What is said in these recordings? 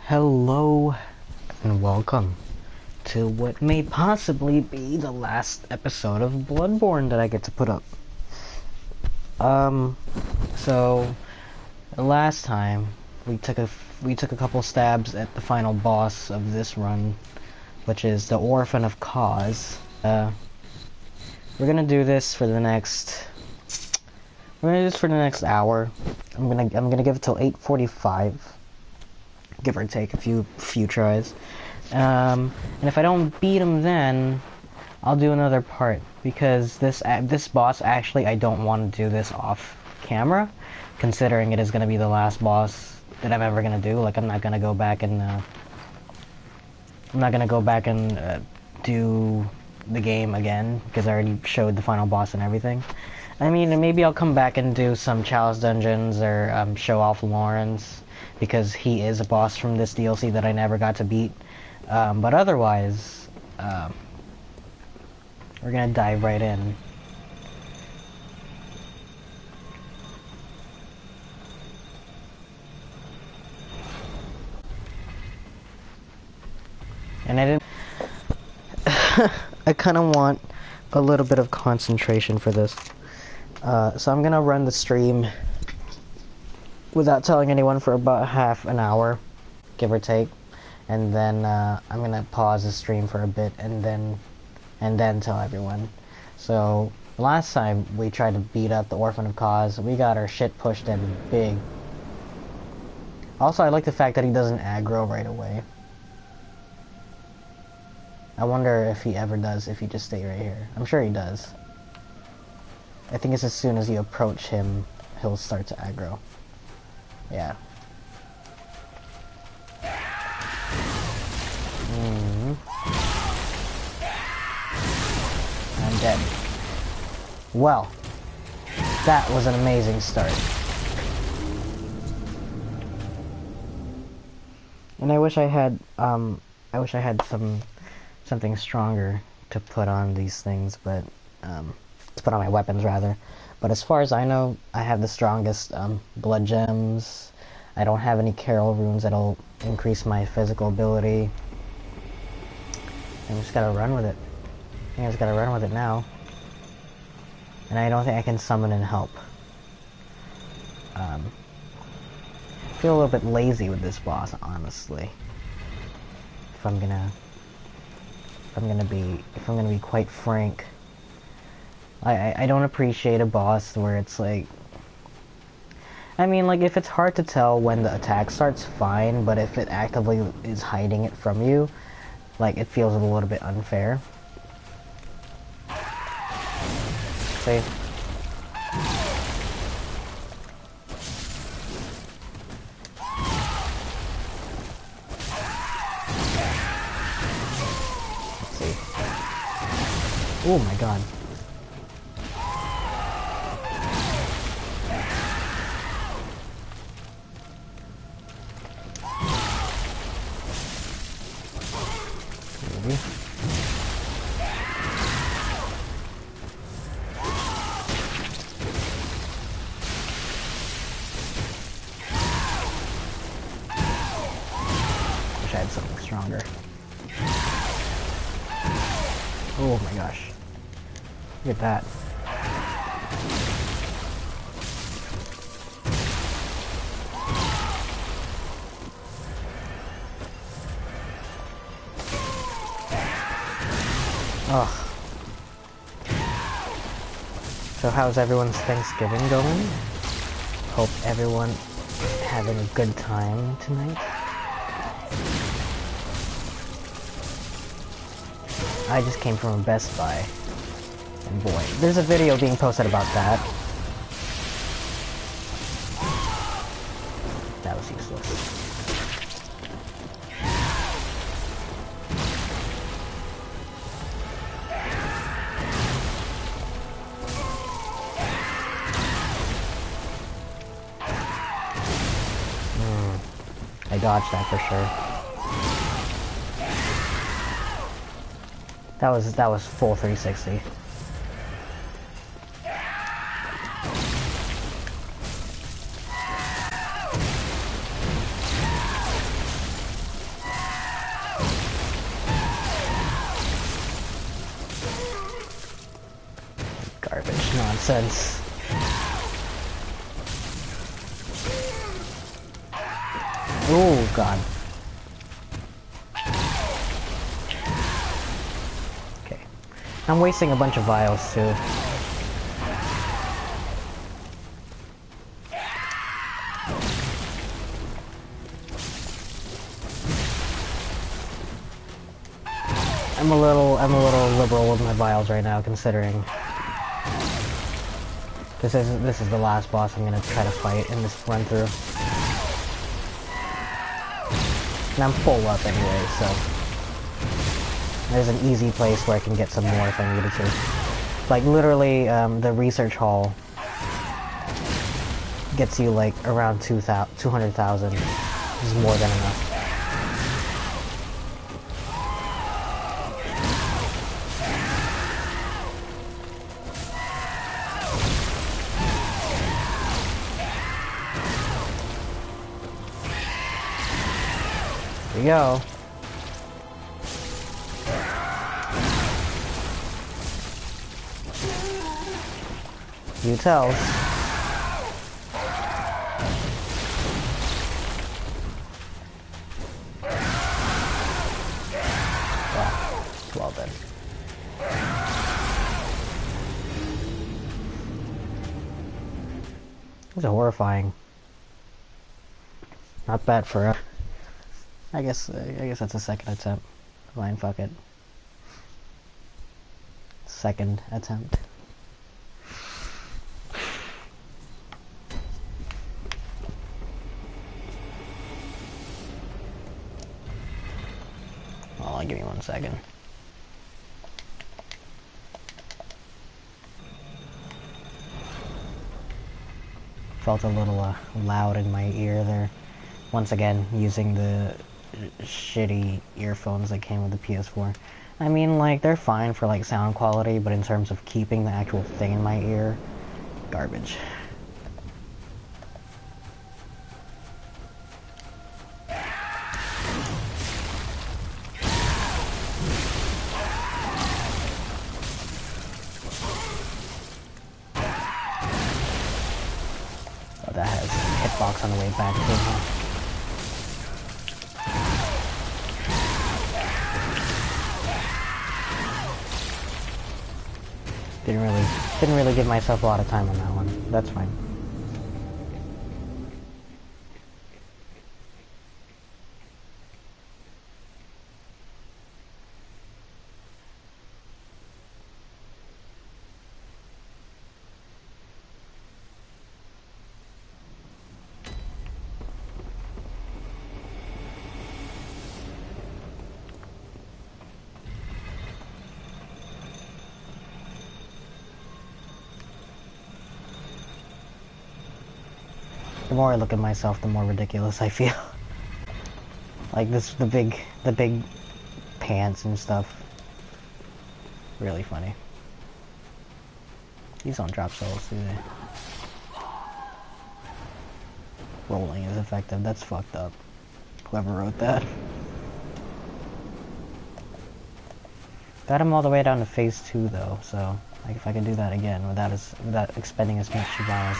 Hello and welcome to what may possibly be the last episode of Bloodborne that I get to put up. So the last time we took a couple stabs at the final boss of this run, which is the Orphan of Cause. We're gonna do this for the next. We're gonna do this for the next hour. I'm gonna give it till 8:45. Give or take a few tries, and if I don't beat him, then I'll do another part because this boss actually I don't want to do this off camera, considering it is going to be the last boss that I'm ever going to do. Like I'm not going to go back and do the game again because I already showed the final boss and everything. I mean, maybe I'll come back and do some Chalice dungeons or show off Lawrence, because he is a boss from this DLC that I never got to beat. But otherwise, we're gonna dive right in. And I didn't... I kind of want a little bit of concentration for this. So I'm gonna run the stream without telling anyone for about half an hour, give or take, and then I'm gonna pause the stream for a bit and then tell everyone. So last time we tried to beat up the Orphan of Cause, we got our shit pushed in big. Also, I like the fact that he doesn't aggro right away. I wonder if he ever does if you just stay right here. I'm sure he does. I think it's as soon as you approach him, he'll start to aggro. Yeah. I'm dead. Well, that was an amazing start. And I wish I had something stronger to put on these things, but to put on my weapons rather. But as far as I know, I have the strongest blood gems. I don't have any Carol runes that'll increase my physical ability. I just gotta run with it. I just gotta run with it now. And I don't think I can summon and help. I feel a little bit lazy with this boss, honestly. If I'm gonna be quite frank. I don't appreciate a boss where it's like... I mean, like, if it's hard to tell when the attack starts, fine, but if it actively is hiding it from you, like, it feels a little bit unfair. See? Let's see. Oh my god. Wish I had something stronger. Oh my gosh. Look at that. Ugh. So how's everyone's Thanksgiving going? Hope everyone having a good time tonight. I just came from a Best Buy. And boy, there's a video being posted about that. That was useless. I dodged that for sure. That was full 360. sense. Oh god. Okay. I'm wasting a bunch of vials too. I'm a little liberal with my vials right now, considering this is the last boss I'm gonna try to fight in this run through. And I'm full up anyway, so there's an easy place where I can get some more if I needed to. Like literally, the research hall gets you like around 200,000. This is more than enough. Here we go. You tells. Well then. It's horrifying. Not bad for a... I guess that's a second attempt. Fine, fuck it. Second attempt. Oh, give me 1 second. Felt a little loud in my ear there. Once again, using the shitty earphones that came with the PS4. I mean, like, they're fine for, like, sound quality, but in terms of keeping the actual thing in my ear, garbage. Oh, that has hitbox on the way back too. Didn't really give myself a lot of time on that one. That's fine. The more I look at myself, the more ridiculous I feel. Like this, the big pants and stuff. Really funny. These don't drop souls, do they? Rolling is effective. That's fucked up. Whoever wrote that. Got him all the way down to phase 2 though, so like if I can do that again without expending as much vials.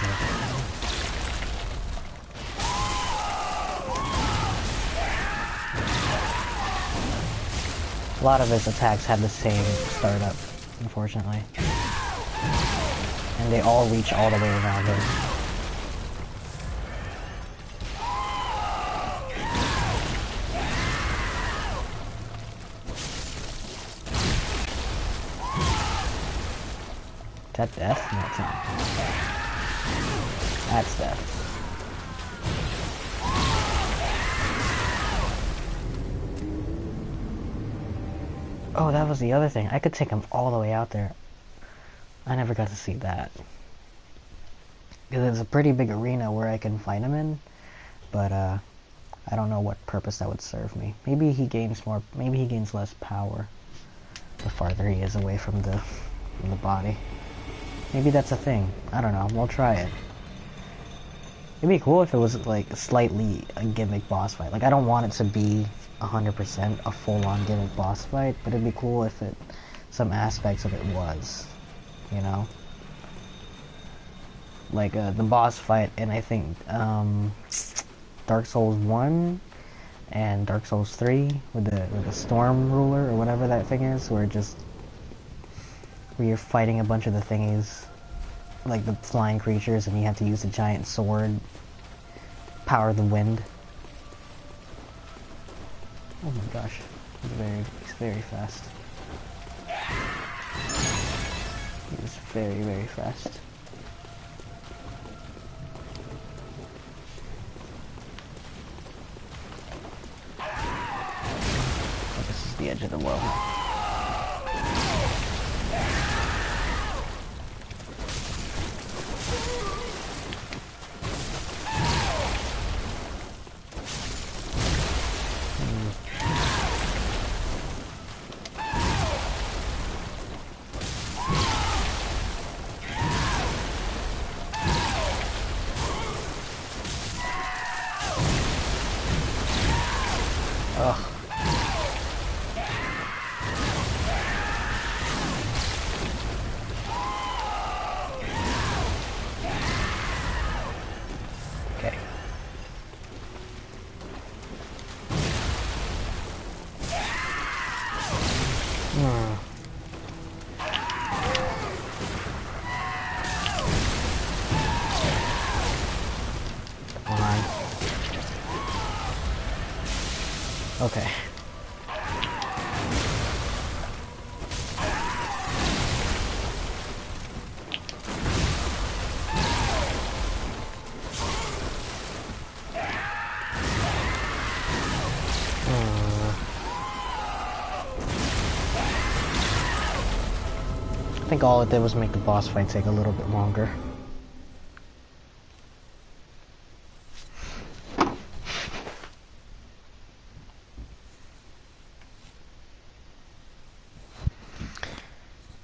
A lot of his attacks have the same startup, unfortunately. And they all reach all the way around him. Is that death? No, it's not. That's death. Oh, that was the other thing. I could take him all the way out there. I never got to see that. Because it's a pretty big arena where I can find him in. But, I don't know what purpose that would serve me. Maybe he gains less power the farther he is away from the body. Maybe that's a thing. I don't know. We'll try it. It'd be cool if it was, like, slightly a gimmick boss fight. Like, I don't want it to be 100% a full-on gimmick boss fight, but it'd be cool if some aspects of it was, you know? like the boss fight in I think Dark Souls 1 and Dark Souls 3 with the Storm Ruler or whatever that thing is, where you're fighting a bunch of the thingies, like the flying creatures, and you have to use a giant sword, power the wind. Oh my gosh, he's very fast. He's very, very fast. Oh, this is the edge of the world. Ugh. Okay. Come on. Okay. I think all it did was make the boss fight take a little bit longer.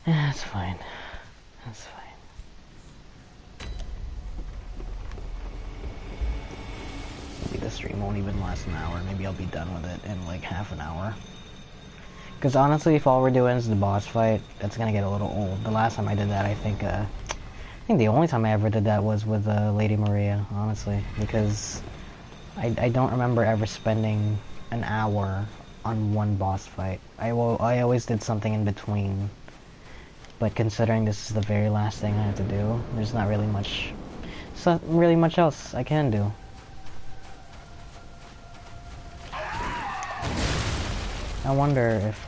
Yeah, that's fine. That's fine. Maybe the stream won't even last an hour. Maybe I'll be done with it in like half an hour. Because honestly, if all we're doing is the boss fight, that's gonna get a little old. The last time I did that, I think the only time I ever did that was with Lady Maria, honestly. Because I don't remember ever spending an hour on one boss fight. I always did something in between. But considering this is the very last thing I have to do, there's not really much else I can do. I wonder if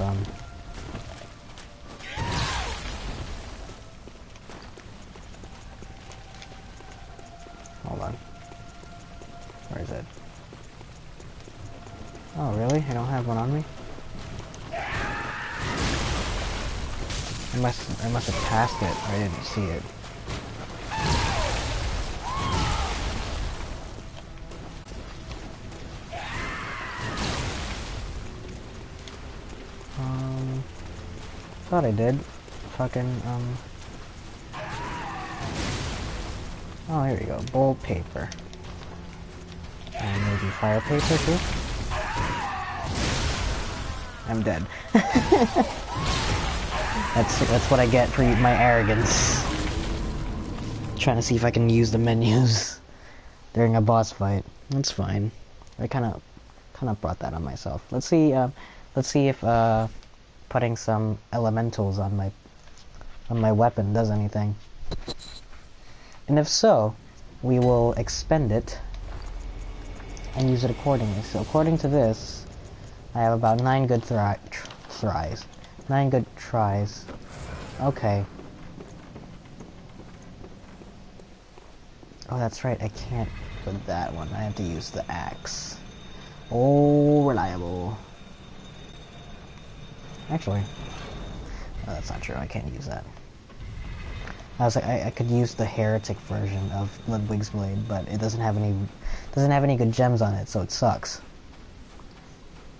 hold on. Where is it? Oh really? I don't have one on me? I must have passed it, or I didn't see it. Thought I did. Fucking, oh, here we go. Bold paper. And maybe fire paper, too? I'm dead. That's what I get for my arrogance. Trying to see if I can use the menus during a boss fight. That's fine. I kind of brought that on myself. Let's see if putting some elementals on my weapon does anything. And if so, we will expend it and use it accordingly. So according to this, I have about 9 good tries. 9 good tries. Okay. Oh, that's right, I can't with that one. I have to use the axe. Oh, reliable. Actually, no, that's not true. I can't use that. I was like, I could use the heretic version of Ludwig's blade, but it doesn't have any good gems on it, so it sucks.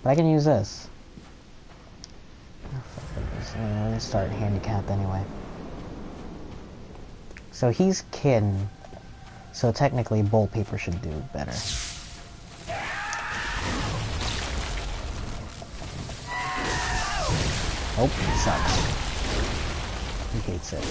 But I can use this. Oh, fuck this. I'm gonna start handicapped anyway. So he's kin. So technically, bolt paper should do better. Oh, it sucks. He hates it.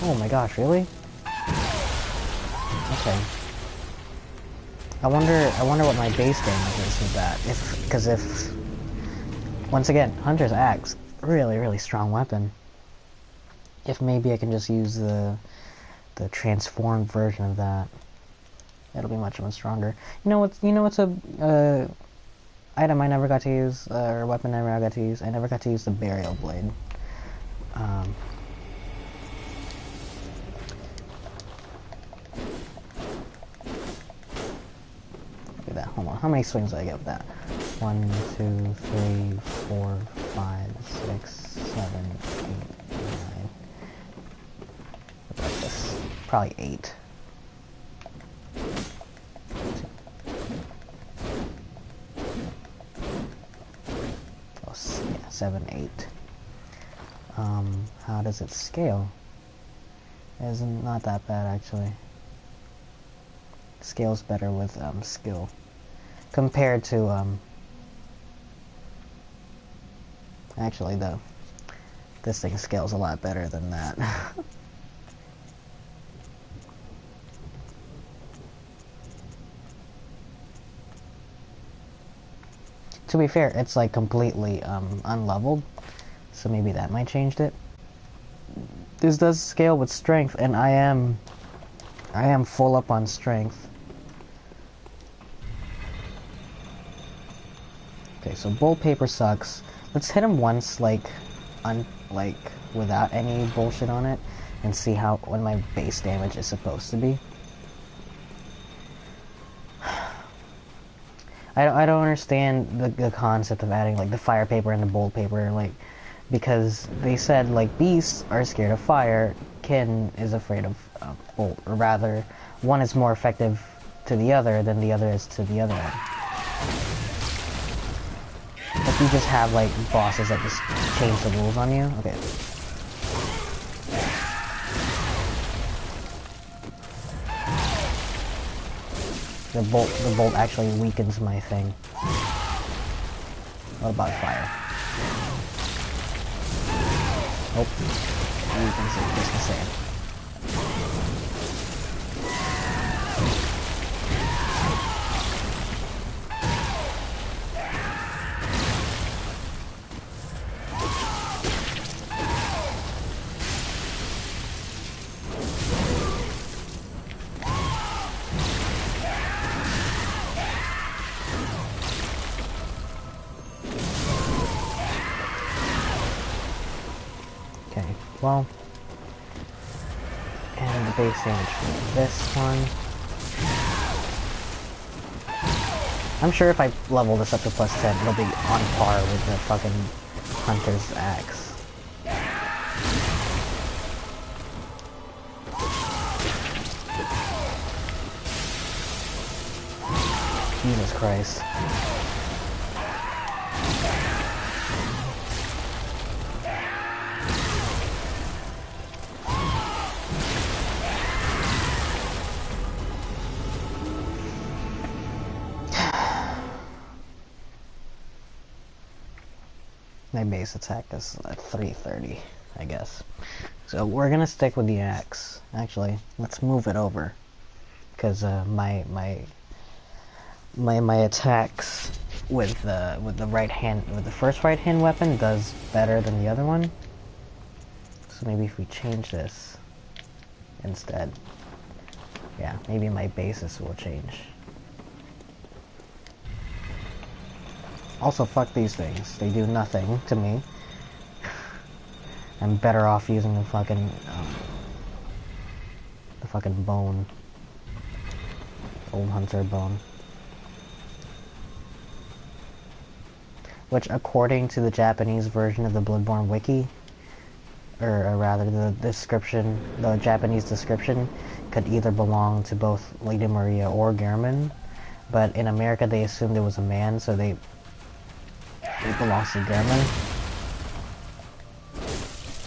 Oh my gosh, really? Okay. I wonder what my base damage is with that. Because if, once again, Hunter's Axe, really strong weapon. If maybe I can just use the transformed version of that, it'll be much stronger. You know what's a item I never got to use, or weapon I never got to use? I never got to use the burial blade. Look at that. Hold on. How many swings did I get with that? 1, 2, 3, 4, 5, 6, 7, 8, 9. What about this? Probably 8. Oh, yeah, 7, 8. How does it scale? It's not that bad, actually. Scales better with skill compared to actually though this thing scales a lot better than that. To be fair, it's like completely unleveled, so maybe that might change it. This does scale with strength, and I am full up on strength. Okay, so bold paper sucks. Let's hit him once, like without any bullshit on it, and see what my base damage is supposed to be. I don't understand the concept of adding like the fire paper and the bold paper, like, because they said like beasts are scared of fire, kin is afraid of bolt, or rather, one is more effective to the other than the other is to the other one. If you just have like bosses that just change the rules on you, okay. The bolt actually weakens my thing. What about fire? Oh, weakens it just the same. Well, and the base damage for this one. I'm sure if I level this up to +10, it'll be on par with the fucking Hunter's Axe. Jesus Christ. My base attack is at 330, I guess. So we're gonna stick with the axe. Actually, let's move it over, because my attacks with the right hand, with the first right hand weapon, does better than the other one. So maybe if we change this instead, yeah, maybe my basis will change. Also, fuck these things. They do nothing to me. I'm better off using the fucking bone. Old hunter bone. Which, according to the Japanese version of the Bloodborne wiki, or rather the description, the Japanese description, could either belong to both Lady Maria or Gehrman. But in America they assumed it was a man, so it belongs to Gehrman.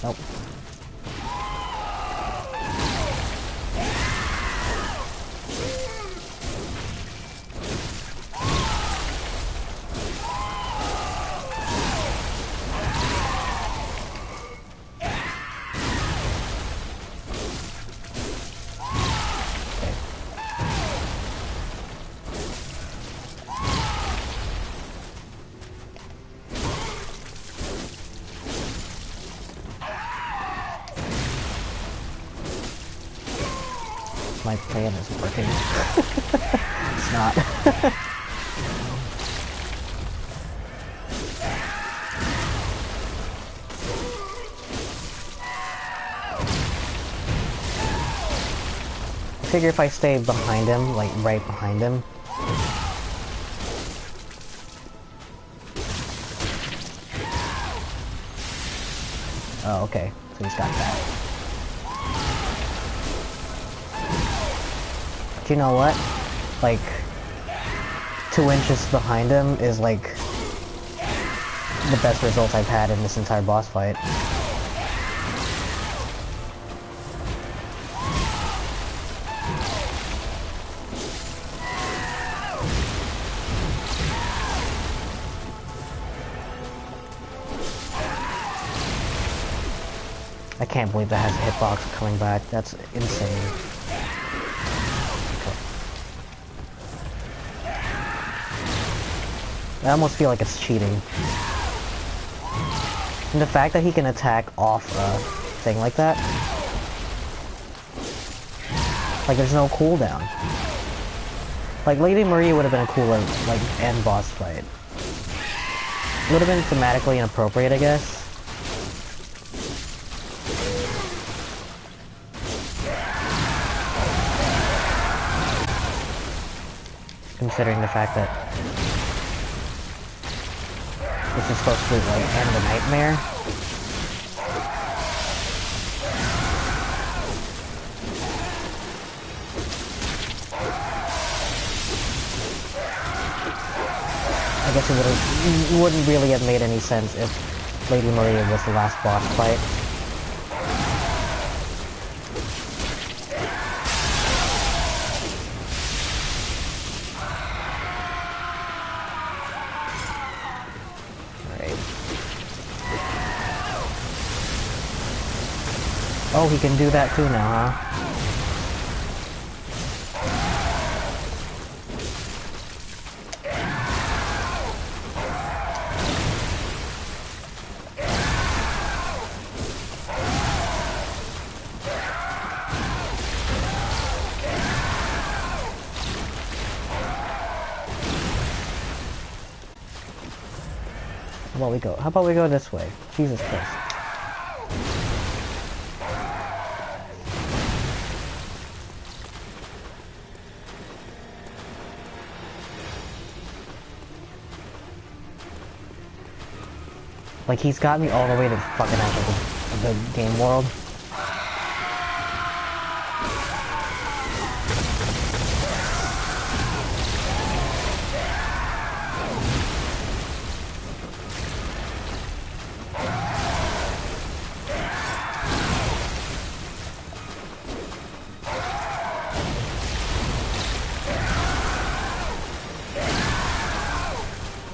Nope. my plan is working. It's not. I figure if I stay behind him, like right behind him. Oh, okay. So he's got that. But you know what? Like, 2 inches behind him is like the best result I've had in this entire boss fight. I can't believe that has a hitbox coming back. That's insane. Okay. I almost feel like it's cheating. And the fact that he can attack off a thing like that. Like there's no cooldown. Like Lady Maria would have been a cooler like end boss fight. It would have been thematically inappropriate, I guess. Considering the fact that this is supposed to like end the nightmare. I guess it wouldn't really have made any sense if Lady Maria was the last boss fight. Oh, he can do that too now, huh? How about we go this way? Jesus Christ. Like, he's got me all the way to the fucking edge of the game world.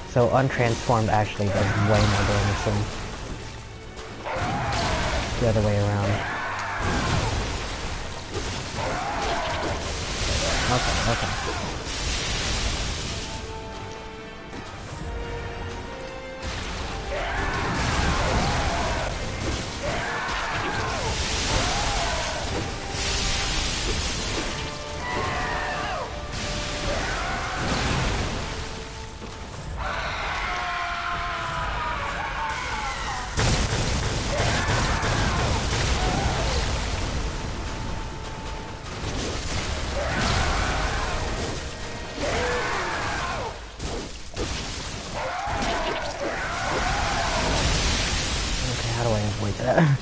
So untransformed actually does way more damage than the other way around. Okay. How do I avoid that?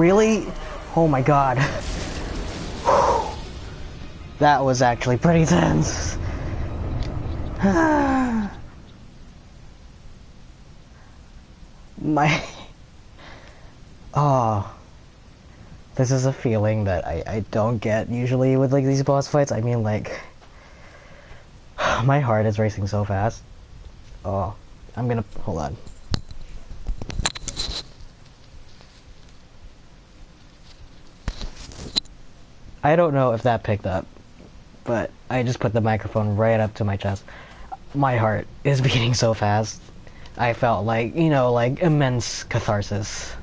Really? Oh my god. That was actually pretty tense. My... Oh. This is a feeling that I don't get usually with like these boss fights. I mean like... My heart is racing so fast. Oh. I'm gonna... Hold on. I don't know if that picked up, but I just put the microphone right up to my chest. My heart is beating so fast. I felt like, you know, like immense catharsis.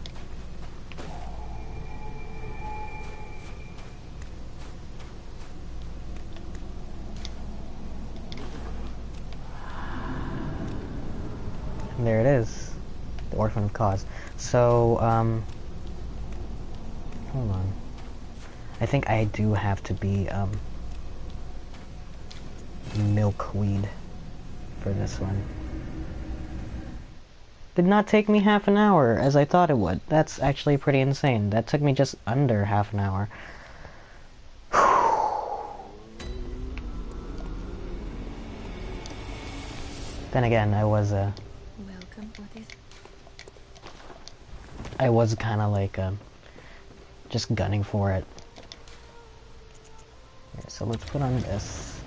And there it is. The Orphan of Cause. So, hold on. I think I do have to be, milkweed for this one. Did not take me half an hour as I thought it would. That's actually pretty insane. That took me just under half an hour. Then again, I was kind of like, just gunning for it. Here, so let's put on this,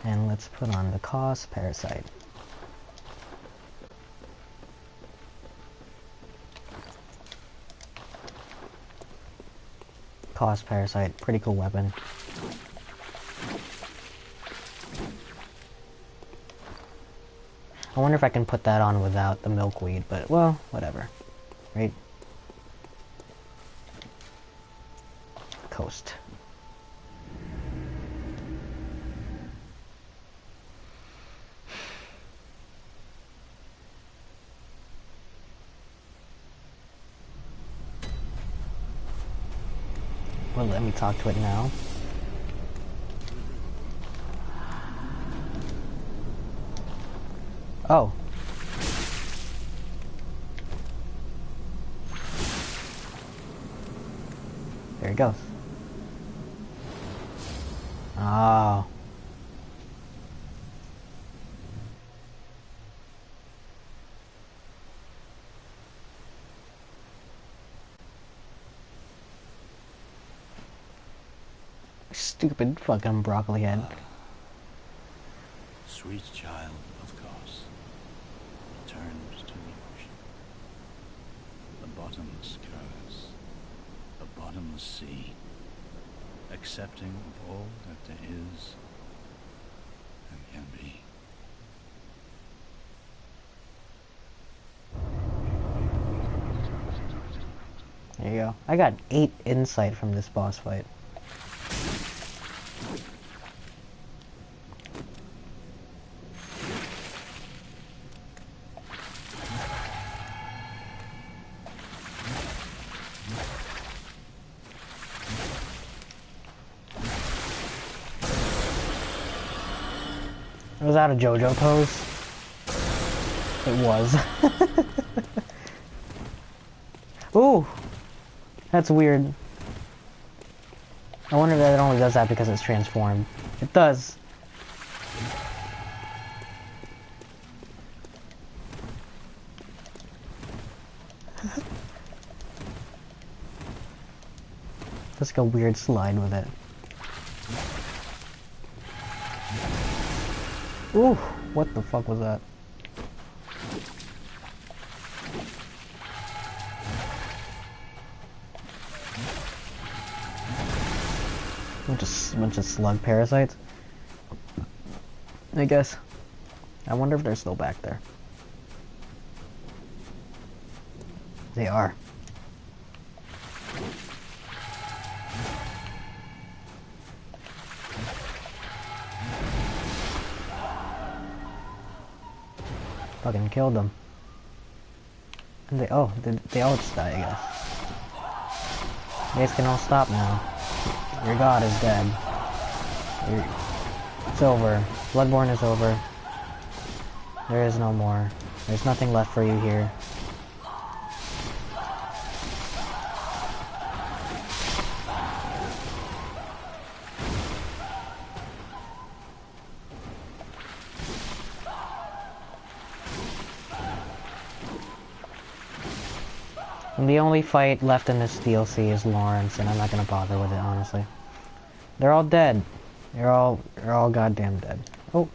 and let's put on the Cause Parasite. Cause Parasite, pretty cool weapon. I wonder if I can put that on without the milkweed, but well, whatever. Right? Coast. Well, let me talk to it now. Oh. There it goes. Oh. Stupid fucking broccoli head. Sweet child of course, returned to the ocean. A bottomless curse, a bottomless sea, accepting of all that there is and can be. There you go. I got 8 insight from this boss fight. Was that a JoJo pose? It was. Ooh! That's weird. I wonder if it only does that because it's transformed. It does. Just like a weird slide with it. Ooh, what the fuck was that? Bunch of slug parasites, I guess. I wonder if they're still back there. They are. Fucking killed them. And they all just die, I guess. You guys can all stop now. Your god is dead. It's over. Bloodborne is over. There is no more. There's nothing left for you here. And the only fight left in this DLC is Lawrence, and I'm not gonna bother with it, honestly. They're all dead. They're all goddamn dead. Oh.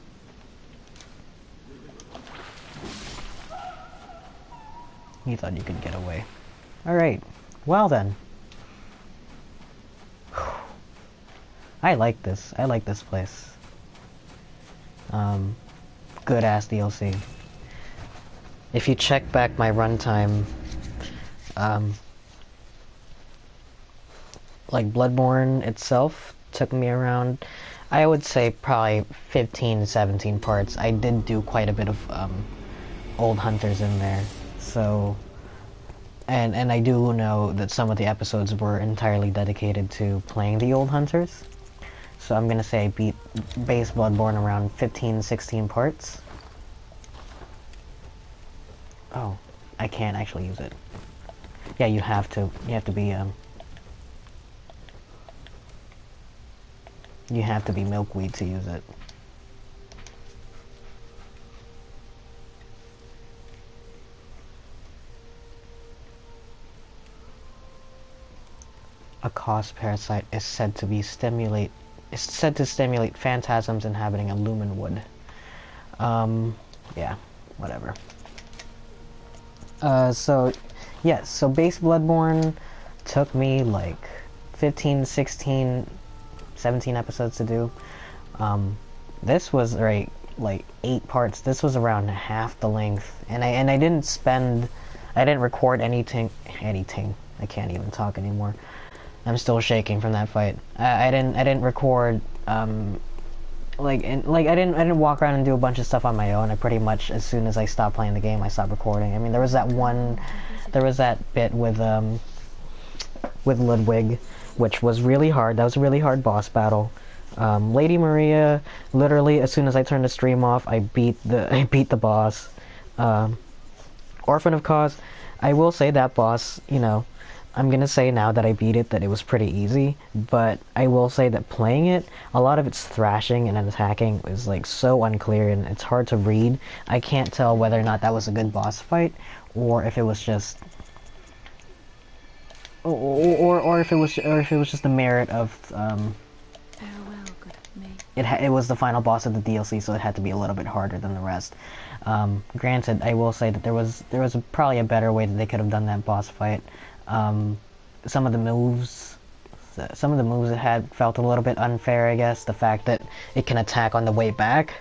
You thought you could get away. Alright. Well then. I like this. I like this place. Good ass DLC. If you check back my runtime, like Bloodborne itself took me around, I would say probably 15 to 17 parts. I did do quite a bit of old hunters in there, so and I do know that some of the episodes were entirely dedicated to playing the old hunters. So I'm gonna say I beat base Bloodborne around 15, 16 parts. Oh, I can't actually use it. Yeah, you have to. You have to be you have to be milkweed to use it. A cause parasite is said to stimulate phantasms inhabiting a lumen wood. Yeah, whatever. So yes, so base Bloodborne took me like 15, 16, 17 episodes to do. This was like 8 parts. This was around half the length, and I didn't record anything. I can't even talk anymore. I'm still shaking from that fight. I didn't record I didn't walk around and do a bunch of stuff on my own. I pretty much, as soon as I stopped playing the game, I stopped recording. I mean, there was that bit with Ludwig, which was really hard. That was a really hard boss battle. Lady Maria, literally, as soon as I turned the stream off, I beat the boss. Orphan of Cause, I will say that boss, you know, I'm gonna say now that I beat it that it was pretty easy, but I will say that playing it, a lot of its thrashing and attacking is like so unclear and it's hard to read. I can't tell whether or not that was a good boss fight, or if it was just, or if it was just the merit of Farewell, good mate. it was the final boss of the DLC, so it had to be a little bit harder than the rest. Granted, I will say that there was probably a better way that they could have done that boss fight. Some of the moves it had felt a little bit unfair, I guess. The fact that it can attack on the way back,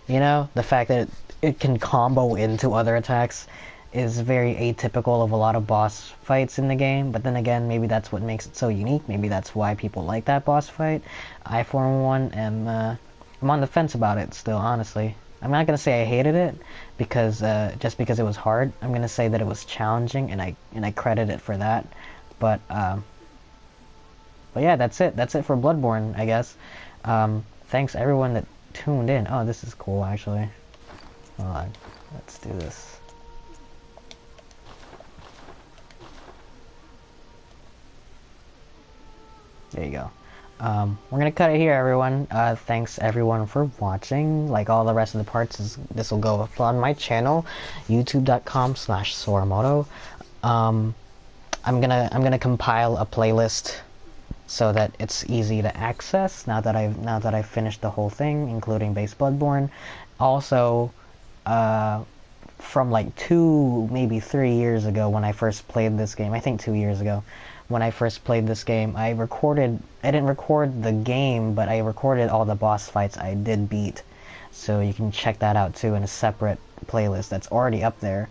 you know, the fact that it can combo into other attacks is very atypical of a lot of boss fights in the game. But then again, maybe that's what makes it so unique. Maybe that's why people like that boss fight. I, for one, I'm on the fence about it still, honestly. I'm not gonna say I hated it because just because it was hard. I'm gonna say that it was challenging, and I credit it for that. But yeah, that's it. That's it for Bloodborne, I guess. Thanks everyone that tuned in. Oh, this is cool, actually. Hold on, let's do this. There you go. We're gonna cut it here, everyone. Thanks everyone for watching. Like all the rest of the parts, this will go up on my channel, youtube.com/Soramoto. I'm gonna compile a playlist so that it's easy to access now that I've finished the whole thing, including base Bloodborne. Also, from like 2, maybe 3 years ago when I first played this game, I think 2 years ago, when I first played this game, I didn't record the game, but I recorded all the boss fights I did beat. So you can check that out too in a separate playlist that's already up there.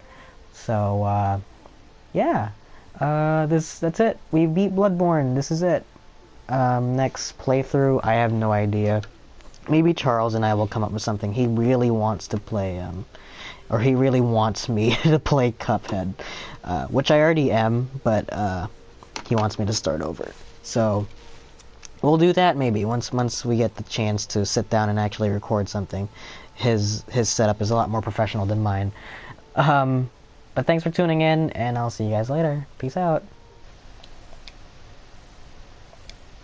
So, yeah. That's it. We beat Bloodborne. This is it. Next playthrough, I have no idea. Maybe Charles and I will come up with something. He really wants to play, or he really wants me to play Cuphead, which I already am, but, he wants me to start over. So we'll do that maybe once we get the chance to sit down and actually record something. His setup is a lot more professional than mine. But thanks for tuning in, and I'll see you guys later. Peace out.